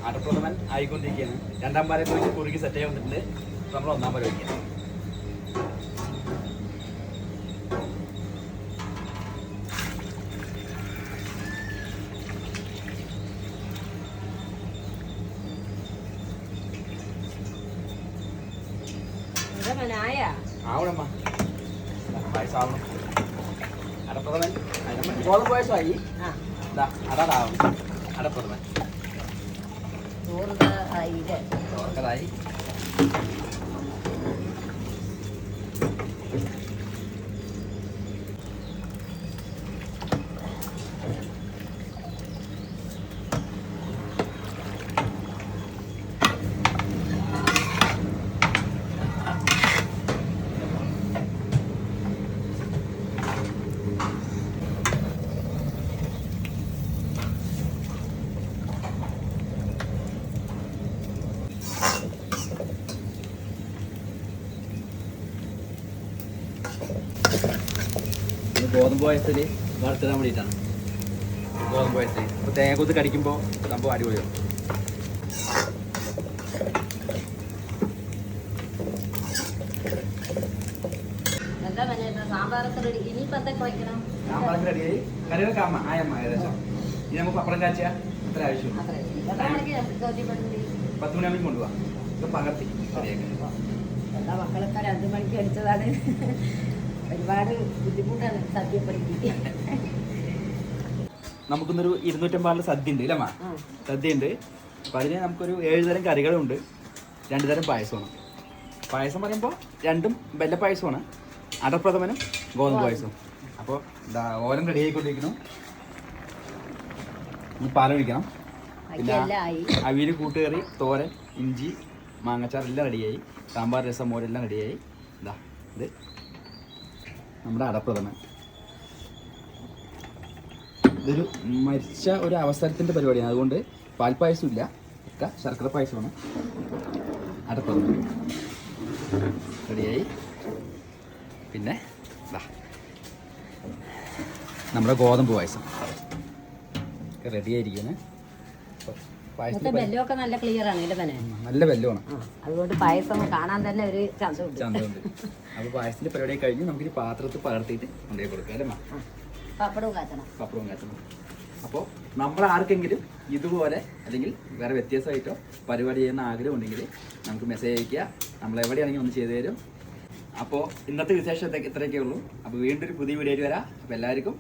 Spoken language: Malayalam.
അടപ്രഥമൻ ആയിക്കൊണ്ടിരിക്കുകയാണ്. രണ്ടാം പാലൊക്കെ വെച്ച് കുറുക്കി സെറ്റ് ആയി വന്നിട്ടുണ്ട്. നമ്മൾ ഒന്നാം പാല് വയ്ക്കാം. ആവണമ്മ പായസം ആവണം. അടപ്രഥമൻ ഗോതമ്പ് പായസമായി. അതാവും അടപ്രഥമൻ. ചോറക്കതായി. ഗോതമ്പ് പായസത്തിൽ വറുത്തിടാൻ വേണ്ടിയിട്ടാണ്. ഗോതമ്പ് പായസത്തിൽ അപ്പോൾ തേങ്ങ കൊത്ത് കടിക്കുമ്പോൾ സംഭവം അടിപൊളിയാവും. സാമ്പാറൊക്കെ റെഡിയായി. കറികളൊക്കെ ആയമ്മ ഏകദേശം. ഇനി നമുക്ക് പപ്പടം കാച്ചിയാൽ അത്ര ആവശ്യമുള്ളൂ. 10 മണിയാകുമ്പോൾ കൊണ്ടുപോകാം. ഇപ്പം പകർത്തി ശരിയാക്കാം. മക്കളൊക്കെ 2 മണിക്ക് അടിച്ചതാണ്. ഒരുപാട് ബുദ്ധിമുട്ടാണ് സദ്യപ്പണിക്ക്. നമുക്കിന്നൊരു 250 സദ്യ ഉണ്ട് അല്ലേ? സദ്യ ഉണ്ട്. അപ്പം അതിന് നമുക്കൊരു 7 തരം കറികളുണ്ട്, 2 തരം പായസമാണ്. പായസം പറയുമ്പോൾ രണ്ടും വെല്ലപ്പായസമാണ്, അടപ്രഥമനും ഗോതമ്പ് പായസവും. അപ്പോൾ ഓലം റെഡി ആയിക്കൊണ്ടിരിക്കണം. പാലം ഒഴിക്കണം. പിന്നെ അവിയൽ, കൂട്ടുകറി, തോരൻ, ഇഞ്ചി, മാങ്ങച്ചാർ എല്ലാം റെഡിയായി. സാമ്പാർ, രസം, മോരെല്ലാം റെഡിയായി. ഇത് നമ്മുടെ അടപ്രഥമൻ. ഇതൊരു മരിച്ച ഒരു അവസരത്തിൻ്റെ പരിപാടിയാണ്. അതുകൊണ്ട് പാൽപ്പായസം ഇല്ല, ഒക്കെ ശർക്കര പായസമാണ്. അടപ്രഥമൻ റെഡിയായി. പിന്നെ നമ്മുടെ ഗോതമ്പ് പായസം ഒക്കെ റെഡിയായിരിക്കുന്നത്. ബെല്ലമൊക്കെ നല്ല ക്ലിയർ ആണ്. നല്ല ബെല്ലമാണ്. അതുകൊണ്ട് പായസം കാണാൻ തന്നെ ഒരു ചന്തമുണ്ട്. അപ്പോൾ പായസത്തിന്റെ പരിപാടി കഴിഞ്ഞ് നമുക്കിനി പാത്രത്തിൽ പകർത്തിയിട്ട് കൊണ്ടുപോയി കൊടുക്കാം അല്ലേ? പപ്പടവും കാച്ചണം. അപ്പോൾ നമ്മൾ ആർക്കെങ്കിലും ഇതുപോലെ അല്ലെങ്കിൽ വേറെ വ്യത്യസ്തമായിട്ടോ പരിപാടി ചെയ്യുന്ന ആഗ്രഹം ഉണ്ടെങ്കിൽ നമുക്ക് മെസ്സേജ് അയയ്ക്കുക. നമ്മൾ എവിടെയാണെങ്കിലും ഒന്ന് ചെയ്തു തരും. അപ്പോൾ ഇന്നത്തെ വിശേഷത്തെ ഇത്രയൊക്കെ ഉള്ളൂ. അപ്പോൾ വീണ്ടും ഒരു പുതിയ വീഡിയോയിൽ വരാം. അപ്പോൾ എല്ലാവർക്കും